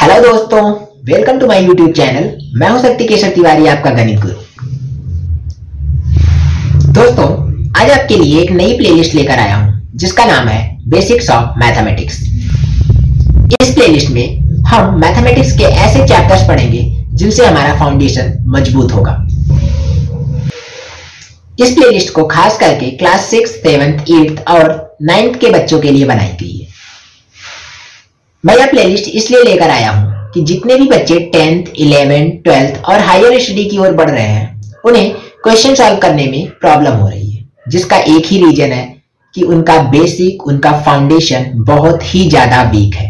Hello दोस्तों, welcome to my YouTube channel. मैं हूं शक्ति केशव तिवारी, आपका गणित गुरु। दोस्तों, आज आपके लिए एक नई प्लेलिस्ट लेकर आया हूं जिसका नाम है बेसिक्स ऑफ मैथमेटिक्स। इस प्लेलिस्ट में हम मैथमेटिक्स के ऐसे चैप्टर्स पढ़ेंगे जिनसे हमारा फाउंडेशन मजबूत होगा। इस प्लेलिस्ट को खास करके क्लास 6, 7, 8 और 9th के बच्चों के लिए बनाई गई है। मैं यह प्लेलिस्ट इसलिए लेकर आया हूं कि जितने भी बच्चे 10th, 11th, 12th और हायर स्टडी की ओर बढ़ रहे हैं उन्हें क्वेश्चन सॉल्व करने में प्रॉब्लम हो रही है, जिसका एक ही रीजन है कि उनका बेसिक, उनका फाउंडेशन बहुत ही ज्यादा वीक है।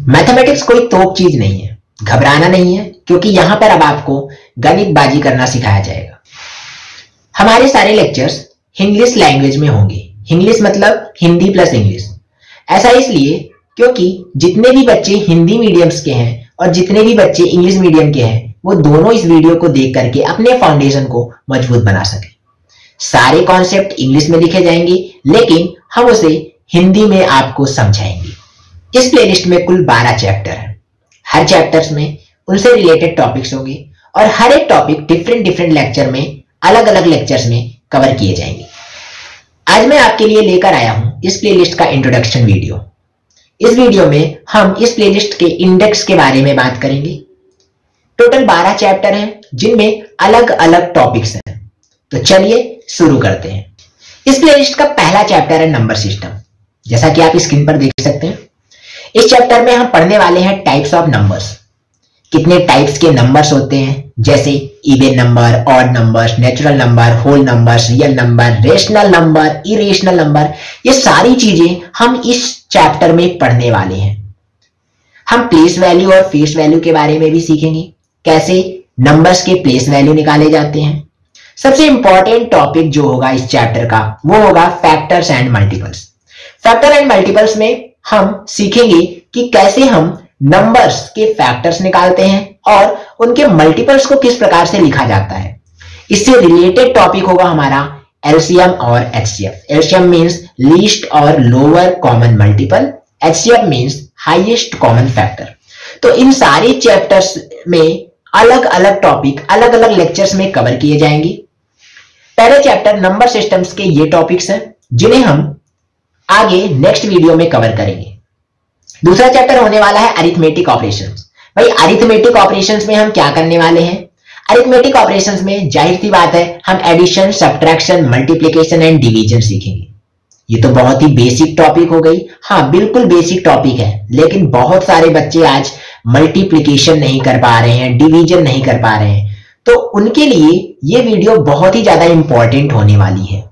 मैथमेटिक्स कोई तोप चीज नहीं है, घबराना नहीं है, क्योंकि यहां पर अब आपको गणित बाजी करना सिखाया जाएगा। हमारे सारे लेक्चर्स इंग्लिश लैंग्वेज में होंगे। इंग्लिश मतलब हिंदी प्लस इंग्लिश। ऐसा इसलिए क्योंकि जितने भी बच्चे हिंदी मीडियम्स के हैं और जितने भी बच्चे इंग्लिश मीडियम के हैं वो दोनों इस वीडियो को देख करके अपने फाउंडेशन को मजबूत बना सके। सारे कॉन्सेप्ट इंग्लिश में लिखे जाएंगे, लेकिन हम उसे हिंदी में आपको समझाएंगे। इस प्लेलिस्ट में कुल 12 चैप्टर हैं। हर चैप्टर्स में उनसे रिलेटेड टॉपिक्स होंगे और हर एक टॉपिक डिफरेंट लेक्चर में, अलग अलग लेक्चर्स में कवर किए जाएंगे। आज मैं आपके लिए लेकर आया हूं इस प्लेलिस्ट का इंट्रोडक्शन वीडियो। इस वीडियो में हम इस प्लेलिस्ट के इंडेक्स के बारे में बात करेंगे। टोटल 12 चैप्टर हैं जिनमें अलग अलग टॉपिक्स हैं। तो चलिए शुरू करते हैं। इस प्लेलिस्ट का पहला चैप्टर है नंबर सिस्टम। जैसा कि आप स्क्रीन पर देख सकते हैं, इस चैप्टर में हम पढ़ने वाले हैं टाइप्स ऑफ नंबर्स। कितने टाइप्स के नंबर्स होते हैं, जैसे even number, odd numbers, natural number, whole numbers, real number, rational number, irrational number. ये सारी चीजें हम इस चैप्टर में पढ़ने वाले हैं। हम प्लेस वैल्यू और फेस वैल्यू के बारे में भी सीखेंगे, कैसे नंबर्स के प्लेस वैल्यू निकाले जाते हैं। सबसे इंपॉर्टेंट टॉपिक जो होगा इस चैप्टर का वो होगा factors and multiples. Factor and multiples में हम सीखेंगे कि कैसे हम नंबर्स के फैक्टर्स निकालते हैं और उनके मल्टीपल्स को किस प्रकार से लिखा जाता है। इससे रिलेटेड टॉपिक होगा हमारा एलसीएम और एचसीएफ। एलसीएम मींस लीस्ट और lower common multiple, HCF means highest common factor. तो इन सारे चैप्टर्स में अलग अलग टॉपिक अलग अलग लेक्चर्स में कवर किए जाएंगे। पहले चैप्टर नंबर सिस्टम्स के ये टॉपिक्स हैं जिन्हें हम आगे नेक्स्ट वीडियो में कवर करेंगे। दूसरा चैप्टर होने वाला है अरिथमेटिक ऑपरेशंस। भाई, अरिथमेटिक ऑपरेशंस में हम क्या करने वाले हैं? अरिथमेटिक ऑपरेशंस में जाहिर सी बात है हम addition, subtraction, multiplication and division सीखेंगे। ये तो बहुत ही बेसिक टॉपिक हो गई। हाँ, बिल्कुल बेसिक टॉपिक है, लेकिन बहुत सारे बच्चे आज मल्टीप्लिकेशन नहीं कर पा रहे हैं, डिवीजन नहीं कर पा रहे हैं, तो उनके लिए ये वीडियो बहुत ही ज्यादा इंपॉर्टेंट होने वाली है।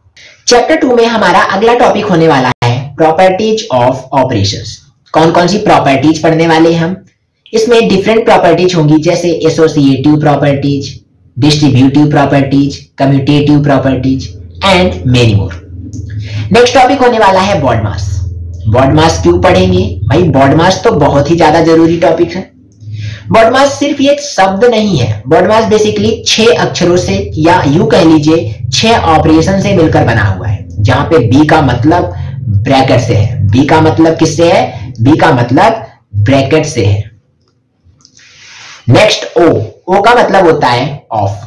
चैप्टर 2 में हमारा अगला टॉपिक होने वाला है प्रॉपर्टीज ऑफ ऑपरेशंस। कौन कौन सी प्रॉपर्टीज पढ़ने वाले हैं हम? इसमें डिफरेंट प्रॉपर्टीज होंगी, जैसे associative properties, distributive properties, commutative properties and many more. Next topic होने वाला है बॉडमास। बॉडमास क्यों पढ़ेंगे? भाई, बॉडमास तो बहुत ही ज्यादा जरूरी टॉपिक है। बॉडमास सिर्फ ये एक शब्द नहीं है। बॉडमास बेसिकली 6 अक्षरों से, या यूं कह लीजिए 6 ऑपरेशन से मिलकर बना हुआ है, जहां पे बी का मतलब ब्रैकेट से है। बी का मतलब किससे है? बी का मतलब ब्रैकेट से है। नेक्स्ट ओ। ओ का मतलब होता है of.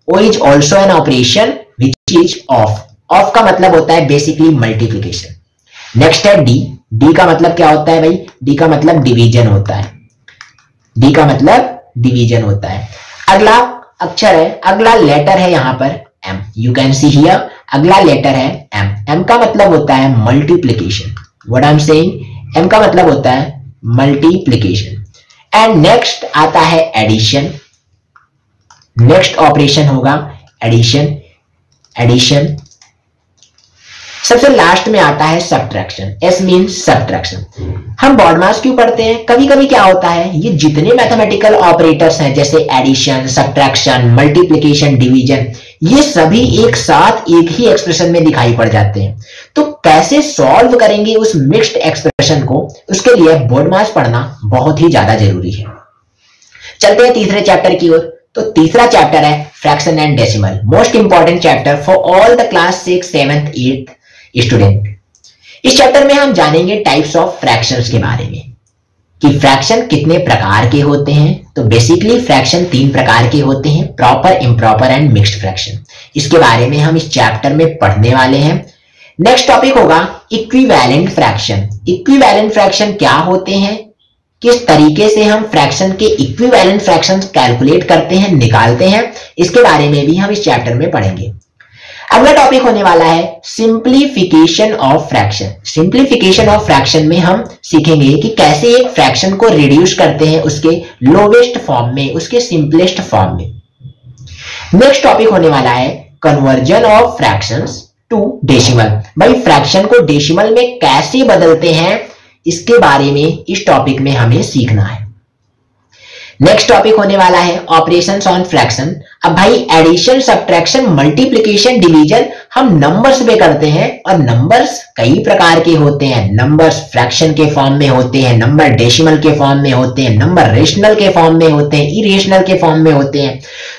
O is also an operation which is of. Of का मतलब होता है बेसिकली मल्टीप्लिकेशन। नेक्स्ट है डी। डी का मतलब क्या होता है भाई? डी का मतलब डिवीजन होता है। डी का मतलब डिवीजन होता है। अगला अक्षर है, अगला लेटर है यहां पर M. You can see here, अगला लेटर है एम। एम का मतलब होता है multiplication. What I am saying, M का मतलब होता है मल्टीप्लिकेशन। एंड नेक्स्ट आता है एडिशन। नेक्स्ट ऑपरेशन होगा एडिशन। एडिशन। सबसे लास्ट में आता है सब्ट्रैक्शन। S means subtraction. हम बॉडमास क्यों पढ़ते हैं? कभी कभी क्या होता है, ये जितने मैथमेटिकल ऑपरेटर्स हैं जैसे एडिशन, सब्ट्रैक्शन, मल्टीप्लिकेशन, डिवीजन, ये सभी एक साथ एक ही एक्सप्रेशन में दिखाई पड़ जाते हैं। तो कैसे सॉल्व करेंगे उस मिक्स्ड एक्सप्रेशन को, उसके लिए बॉडमास पढ़ना बहुत ही ज्यादा जरूरी है। चलते हैं तीसरे चैप्टर की ओर। तो तीसरा चैप्टर है fraction and decimal. Most important chapter for all the class 6, 7th, 8th student. इस चैप्टर में हम जानेंगे टाइप्स ऑफ फ्रैक्शंस के बारे में। कि फ्रैक्शन कितने प्रकार के होते हैं। तो बेसिकली फ्रैक्शन 3 प्रकार के होते हैं, proper, improper and mixed fraction. इसके बारे में हम इस चैप्टर में पढ़ने वाले हैं। नेक्स्ट टॉपिक होगा इक्विवेलेंट फ्रैक्शन। इक्विवेलेंट फ्रैक्शन क्या होते हैं, किस तरीके से हम फ्रैक्शन के इक्विवेलेंट फ्रैक्शंस कैलकुलेट करते हैं, निकालते हैं, इसके बारे में भी हम इस चैप्टर में पढ़ेंगे। अगला टॉपिक होने वाला है simplification of fraction. Simplification of fraction में हम सीखेंगे कि कैसे एक फ्रैक्शन को रिड्यूस करते हैं उसके लोवेस्ट फॉर्म में, उसके सिंपलेस्ट फॉर्म में। नेक्स्ट टॉपिक होने वाला है conversion of fractions to decimal. भाई फ्रैक्शन को डेसिमल में कैसे बदलते हैं, इसके बारे में इस टॉपिक में हमें सीखना है। नेक्स्ट टॉपिक होने वाला है ऑपरेशंस ऑन फ्रैक्शन। अब भाई एडिशन, सब्ट्रैक्शन, मल्टीप्लिकेशन, डिवीजन हम नंबर्स पे करते हैं और नंबर्स कई प्रकार के होते हैं। नंबर्स फ्रैक्शन के फॉर्म में होते हैं, नंबर डेसिमल के फॉर्म में होते हैं, नंबर रेशनल के फॉर्म में होते हैं, इरेशनल के फॉर्म में होते हैं।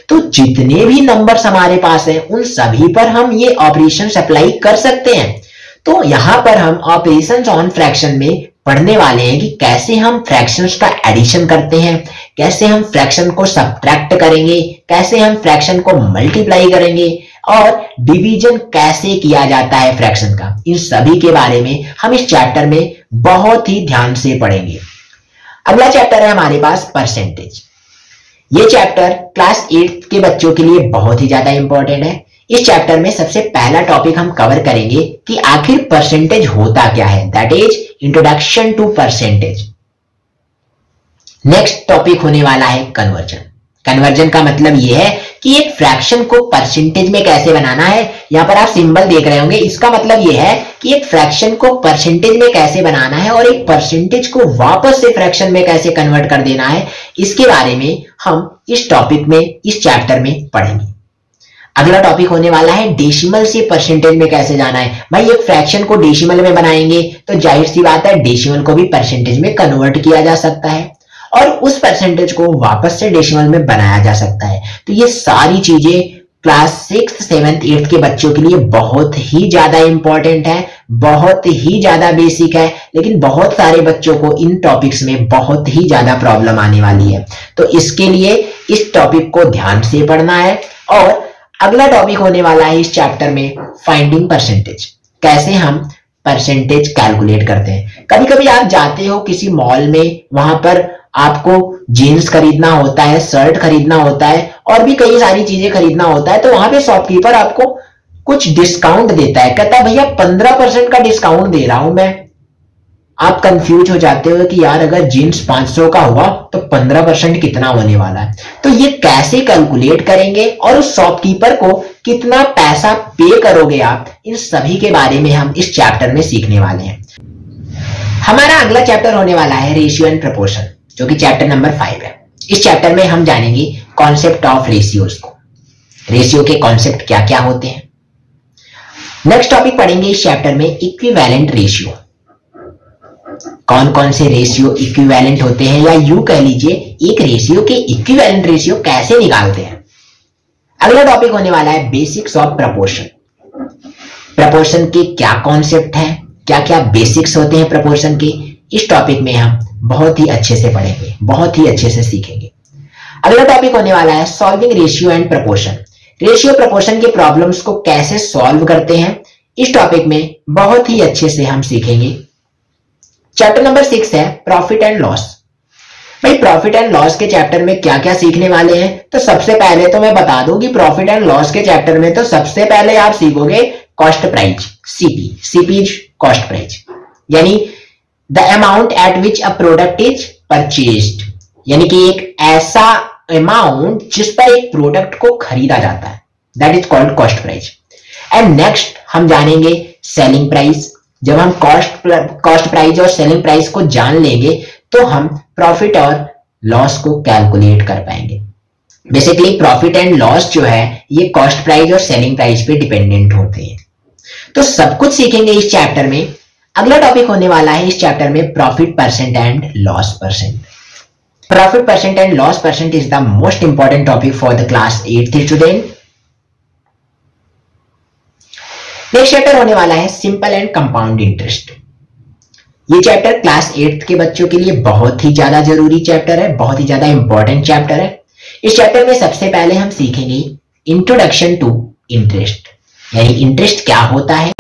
तो जितने भी नंबर्स हमारे पास हैं उन सभी पर हम ये ऑपरेशंस अप्लाई कर सकते हैं। तो यहां पर हम ऑपरेशंस ऑन फ्रैक्शन में पढ़ने वाले हैं कि कैसे हम फ्रैक्शंस का एडिशन करते हैं, कैसे हम फ्रैक्शन को सब्ट्रैक्ट करेंगे, कैसे हम फ्रैक्शन को मल्टीप्लाई करेंगे और डिवीजन कैसे किया जाता है फ्रैक्शन का। इन सभी के बारे में हम इस चैप्टर में बहुत ही ध्यान से पढ़ेंगे। अगला चैप्टर है हमारे पास परसेंटेज। ये चैप्टर क्लास 8 के बच्चों के लिए बहुत ही ज्यादा इंपॉर्टेंट है। इस चैप्टर में सबसे पहला टॉपिक हम कवर करेंगे कि आखिर परसेंटेज होता क्या है, that is introduction to percentage. Next topic होने वाला है कन्वर्जन। कन्वर्जन का मतलब यह है कि एक फ्रैक्शन को परसेंटेज में कैसे बनाना है। यहां पर आप सिंबल देख रहे होंगे, इसका मतलब यह है कि एक फ्रैक्शन को परसेंटेज में कैसे बनाना है और एक परसेंटेज को वापस से फ्रैक्शन में कैसे कन्वर्ट कर देना है, इसके बारे में हम इस टॉपिक में, इस चैप्टर में पढ़ेंगे। अगला टॉपिक होने वाला है डेसिमल से परसेंटेज में कैसे जाना है। भाई एक फ्रैक्शन को डेसिमल में बनाएंगे तो जाहिर सी बात है डेसिमल को भी परसेंटेज में कन्वर्ट किया जा सकता है और उस परसेंटेज को वापस से डेसिमल में बनाया जा सकता है। तो ये सारी चीजें क्लास 6, 7, 8 के बच्चों के लिए बहुत ही ज्यादा इंपॉर्टेंट है, बहुत ही ज्यादा बेसिक है, लेकिन बहुत सारे बच्चों को इन टॉपिक्स में बहुत ही ज्यादा प्रॉब्लम आने वाली है। तो इसके लिए इस टॉपिक को ध्यान से पढ़ना है। और अगला टॉपिक होने वाला है इस चैप्टर में फाइंडिंग परसेंटेज। कैसे हम परसेंटेज कैलकुलेट करते हैं। कभी कभी आप जाते हो किसी मॉल में, वहां पर आपको जीन्स खरीदना होता है, शर्ट खरीदना होता है और भी कई सारी चीजें खरीदना होता है। तो वहां पे शॉपकीपर आपको कुछ डिस्काउंट देता है, कहता है भैया 15% का डिस्काउंट दे रहा हूं मैं। आप कंफ्यूज हो जाते हो कि यार अगर जीन्स 500 का हुआ तो 15% कितना होने वाला है। तो ये कैसे कैलकुलेट करेंगे और उस शॉपकीपर को कितना पैसा पे करोगे आप, इन सभी के बारे में हम इस चैप्टर में सीखने वाले हैं। हमारा अगला चैप्टर होने वाला है रेशियो एंड प्रपोर्शन, जो कि चैप्टर नंबर 5 है। इस चैप्टर में हम जानेंगे कॉन्सेप्ट ऑफ रेशियोज को, रेशियो के कॉन्सेप्ट क्या क्या होते हैं। नेक्स्ट टॉपिक पढ़ेंगे इस चैप्टर में इक्विवेलेंट रेशियो। कौन कौन से रेशियो इक्विवेलेंट होते हैं, या यूं कह लीजिए एक रेशियो के इक्विवेलेंट रेशियो कैसे निकालते हैं। अगला टॉपिक होने वाला है बेसिक्स ऑफ प्रपोर्शन। प्रपोर्शन के क्या कॉन्सेप्ट हैं, क्या क्या बेसिक्स होते हैं प्रपोर्शन के, इस टॉपिक में हम बहुत ही अच्छे से पढ़ेंगे, बहुत ही अच्छे से सीखेंगे। अगला टॉपिक होने वाला है solving ratio and proportion. Ratio proportion के प्रॉब्लम्स को कैसे सॉल्व करते हैं, इस टॉपिक में बहुत ही अच्छे से हम सीखेंगे। चैप्टर नंबर 6 है प्रॉफिट एंड लॉस। भाई प्रॉफिट एंड लॉस के चैप्टर में क्या क्या सीखने वाले हैं, तो सबसे पहले तो मैं बता दूं कि प्रॉफिट एंड लॉस के चैप्टर में तो सबसे पहले आप सीखोगे cost price, CP. CP is cost price, यानी the amount at which a product is purchased, यानी कि एक ऐसा अमाउंट जिस पर एक प्रोडक्ट को खरीदा जाता है, that is called cost price. And next हम जानेंगे सेलिंग प्राइस। जब हम कॉस्ट प्राइस और सेलिंग प्राइस को जान लेंगे तो हम प्रॉफिट और लॉस को कैलकुलेट कर पाएंगे। बेसिकली प्रॉफिट एंड लॉस जो है ये कॉस्ट प्राइस और सेलिंग प्राइस पे डिपेंडेंट होते हैं। तो सब कुछ सीखेंगे इस चैप्टर में। अगला टॉपिक होने वाला है इस चैप्टर में profit percent and loss percent. Profit percent and loss percent is the most important topic for the class 8th student. Next chapter होने वाला है सिंपल एंड कंपाउंड इंटरेस्ट। ये चैप्टर क्लास 8th के बच्चों के लिए बहुत ही ज्यादा जरूरी चैप्टर है, बहुत ही ज्यादा इंपॉर्टेंट चैप्टर है। इस चैप्टर में सबसे पहले हम सीखेंगे इंट्रोडक्शन टू इंटरेस्ट, यानी इंटरेस्ट क्या होता है,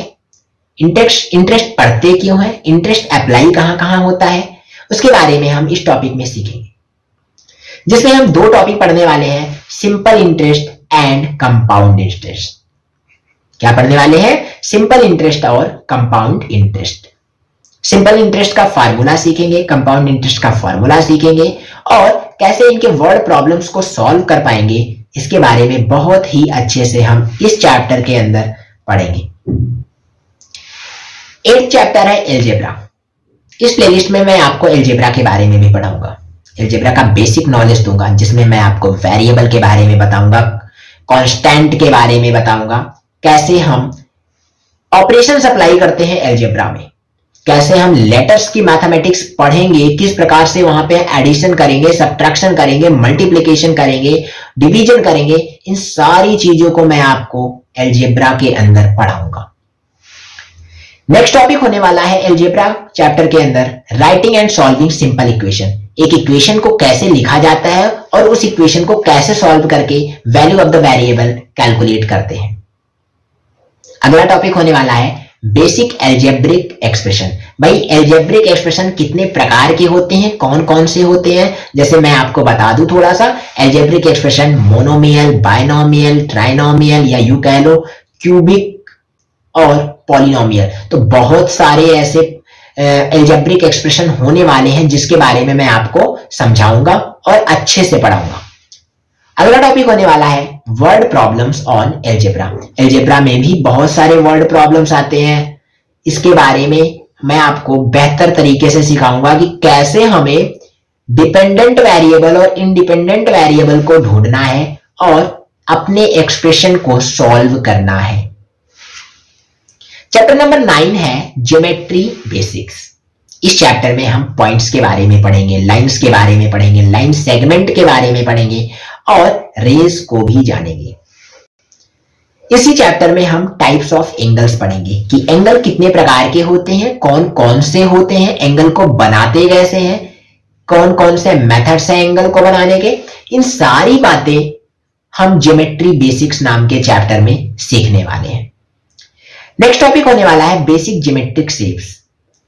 इंटरेस्ट पढ़ते क्यों है, इंटरेस्ट अप्लाई कहां कहां होता है, उसके बारे में हम इस टॉपिक में सीखेंगे। जिसमें हम दो टॉपिक पढ़ने वाले हैं, simple interest and compound interest. क्या पढ़ने वाले हैं? सिंपल इंटरेस्ट और कंपाउंड इंटरेस्ट। सिंपल इंटरेस्ट का फार्मूला सीखेंगे, कंपाउंड इंटरेस्ट का फार्मूला सीखेंगे और कैसे इनके वर्ड प्रॉब्लम्स को सॉल्व कर पाएंगे, इसके बारे में बहुत ही अच्छे से हम इस चैप्टर के अंदर पढ़ेंगे। 8th चैप्टर है एलजेब्रा। इस प्लेलिस्ट में मैं आपको एलजेब्रा के बारे में भी पढ़ाऊंगा, एलजेब्रा का बेसिक नॉलेज दूंगा, जिसमें मैं आपको वेरिएबल के बारे में बताऊंगा, कांस्टेंट के बारे में बताऊंगा, कैसे हम ऑपरेशंस अप्लाई करते हैं एलजेब्रा में, कैसे हम लेटर्स की मैथमेटिक्स पढ़ेंगे, किस प्रकार से वहां पे एडिशन करेंगे, सब्ट्रैक्शन करेंगे, मल्टीप्लिकेशन करेंगे, डिवीजन करेंगे, इन सारी चीजों को मैं आपको एलजेब्रा के अंदर पढ़ाऊंगा। नेक्स्ट टॉपिक होने वाला है एलजेब्रा चैप्टर के अंदर writing and solving simple equation. एक इक्वेशन को कैसे लिखा जाता है और उस इक्वेशन को कैसे सॉल्व करके value of the variable calculate करते हैं। अगला टॉपिक होने वाला है बेसिक एल्जेब्रिक एक्सप्रेशन। भाई एल्जेब्रिक एक्सप्रेशन कितने प्रकार के होते हैं, कौन कौन से होते हैं, जैसे मैं आपको बता दूं थोड़ा सा। Algebraic expression monomial, binomial, trinomial या यूं कह लो क्यूबिक और पॉलिनोमियल। तो बहुत सारे ऐसे एल्जेब्रिक एक्सप्रेशन होने वाले हैं जिसके बारे में मैं आपको समझाऊंगा और अच्छे से पढ़ाऊंगा। अगला टॉपिक होने वाला है word problems on algebra. Algebra में भी बहुत सारे वर्ड प्रॉब्लम्स आते हैं, इसके बारे में मैं आपको बेहतर तरीके से सिखाऊंगा कि कैसे हमें डिपेंडेंट वेरिएबल और इंडिपेंडेंट वेरिएबल को ढूंढना है और अपने एक्सप्रेशन को सॉल्व करना है। चैप्टर नंबर 9 है ज्योमेट्री बेसिक्स। इस चैप्टर में हम पॉइंट्स के बारे में पढ़ेंगे, लाइंस के बारे में पढ़ेंगे, लाइन सेगमेंट के बारे में पढ़ेंगे और रेज को भी जानेंगे। इसी चैप्टर में हम टाइप्स ऑफ एंगल्स पढ़ेंगे कि एंगल कितने प्रकार के होते हैं, कौन कौन से होते हैं, एंगल को बनाते कैसे हैं, कौन कौन से मेथड्स हैं एंगल को बनाने के। इन सारी बातें हम ज्योमेट्री बेसिक्स नाम के चैप्टर में सीखने वाले हैं। नेक्स्ट टॉपिक होने वाला है बेसिक ज्योमेट्रिक शेप्स।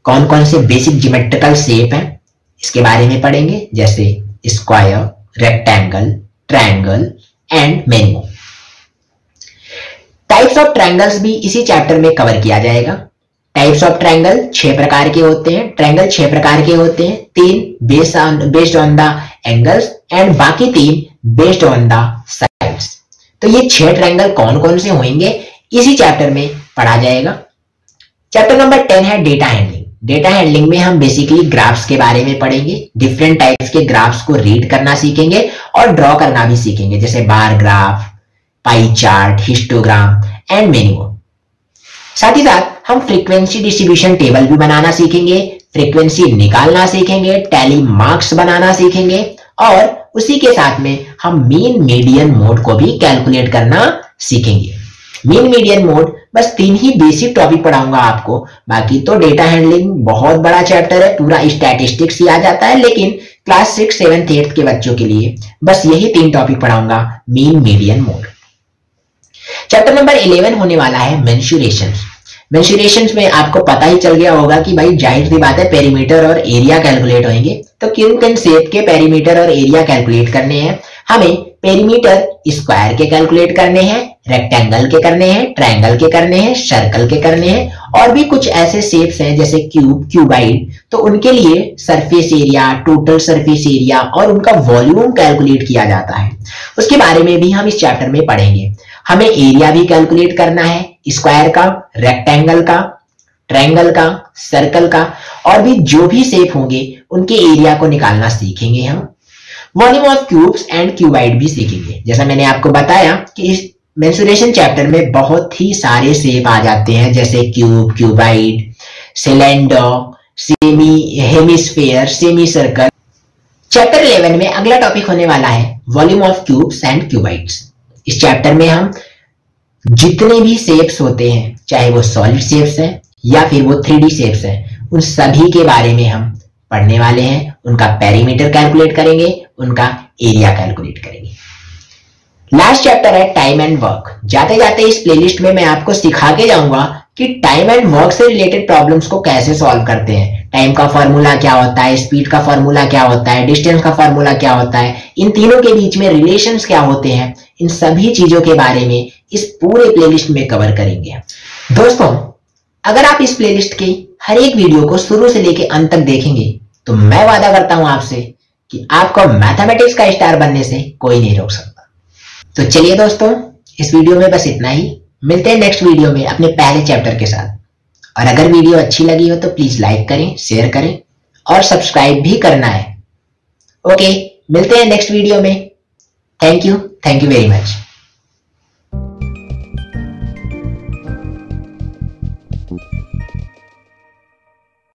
कौन कौन से बेसिक ज्योमेट्रिकल शेप हैं इसके बारे में पढ़ेंगे, जैसे square, rectangle, triangle and many more. Types of triangles भी इसी चैप्टर में कवर किया जाएगा। टाइप्स ऑफ ट्रायंगल 6 प्रकार के होते हैं, ट्रायंगल 6 प्रकार के होते हैं, 3 based on the angles and बाकी 3 बेस्ड ऑन द साइड्स। तो ये 6 ट्रायंगल कौन कौन से होंगे इसी चैप्टर में पढ़ा जाएगा। चैप्टर नंबर 10 है डेटा हैंडलिंग। डेटा हैंडलिंग में हम बेसिकली ग्राफ्स के बारे में पढ़ेंगे, डिफरेंट टाइप्स के ग्राफ्स को रीड करना सीखेंगे और ड्रॉ करना भी सीखेंगे, जैसे bar graph, pie chart, histogram and many more. साथ ही साथ हम फ्रीक्वेंसी डिस्ट्रीब्यूशन टेबल भी बनाना सीखेंगे, फ्रीक्वेंसी निकालना सीखेंगे, टैली मार्क्स बनाना सीखेंगे और उसी के साथ में हम मीन मीडियन मोड को भी कैलकुलेट करना सीखेंगे। मीन मीडियन मोड बस 3 ही बेसिक टॉपिक पढ़ाऊंगा आपको, बाकी तो डेटा हैंडलिंग बहुत बड़ा चैप्टर है, पूरा स्टैटिस्टिक्स ही आ जाता है, लेकिन क्लास 6, 7, 8 के बच्चों के लिए बस यही 3 टॉपिक पढ़ाऊंगा, mean median mode. Chapter number 11 होने वाला है मेंसुरेशंस। मेंसुरेशंस में आपको पता ही चल गया होगा कि भाई जाहिर सी बात है पेरीमीटर और एरिया कैलकुलेट होंगे, तो किन किन शेप के पेरीमीटर और एरिया कैलकुलेट करने हैं। हमें पेरीमीटर स्क्वायर के कैलकुलेट करने हैं, रेक्टेंगल के करने हैं, ट्रायंगल के करने हैं, सर्कल के करने हैं और भी कुछ ऐसे शेप्स हैं जैसे क्यूब, क्यूबाइड, तो उनके लिए surface area, total surface area और उनका वॉल्यूम कैलकुलेट किया जाता है। उसके बारे में भी हम इस चैप्टर में पढ़ेंगे। हमें एरिया भी कैलकुलेट करना है, स्क्वायर का, रेक्टेंगल का, ट्रायंगल का, सर्कल का और भी जो भी शेप होंगे उनके एरिया को निकालना सीखेंगे हम। Volume of cubes and cuboid भी सीखेंगे। जैसा मैंने आपको बताया कि इस मेंसुरेशन चैप्टर में बहुत ही सारे शेप आ जाते हैं, जैसे cube, cuboid, cylinder, semi hemisphere, semi circle. Chapter 11 में अगला टॉपिक होने वाला है वॉल्यूम ऑफ क्यूब्स एंड क्यूबाइड्स। इस चैप्टर में हम जितने भी शेप्स होते हैं, चाहे वो सॉलिड शेप्स हैं या फिर वो 3D शेप्स हैं, उन सभी के बारे में हम पढ़ने वाले हैं। उनका पेरीमीटर कैलकुलेट करेंगे, उनका एरिया कैलकुलेट करेंगे। लास्ट चैप्टर है टाइम एंड वर्क। जाते जाते इस प्लेलिस्ट में मैं आपको सिखा के जाऊंगा कि टाइम एंड वर्क से रिलेटेड प्रॉब्लम्स को कैसे सॉल्व करते हैं। टाइम का फॉर्मूला क्या होता है, स्पीड का फॉर्मूला क्या होता है, डिस्टेंस का फॉर्मूला क्या होता है, इन तीनों के बीच में रिलेशंस क्या होते हैं, इन सभी चीजों के बारे में इस पूरे प्लेलिस्ट में कवर करेंगे। दोस्तों, अगर आप इस प्लेलिस्ट की हर एक वीडियो को शुरू से लेकर अंत तक देखेंगे तो मैं वादा करता हूं आपसे कि आपको मैथमेटिक्स का स्टार बनने से कोई नहीं रोक सकता। तो चलिए दोस्तों, इस वीडियो में बस इतना ही। मिलते हैं नेक्स्ट वीडियो में अपने पहले चैप्टर के साथ। और अगर वीडियो अच्छी लगी हो तो प्लीज लाइक करें, शेयर करें और सब्सक्राइब भी करना है। ओके, मिलते हैं नेक्स्ट वीडियो में। Thank you very much.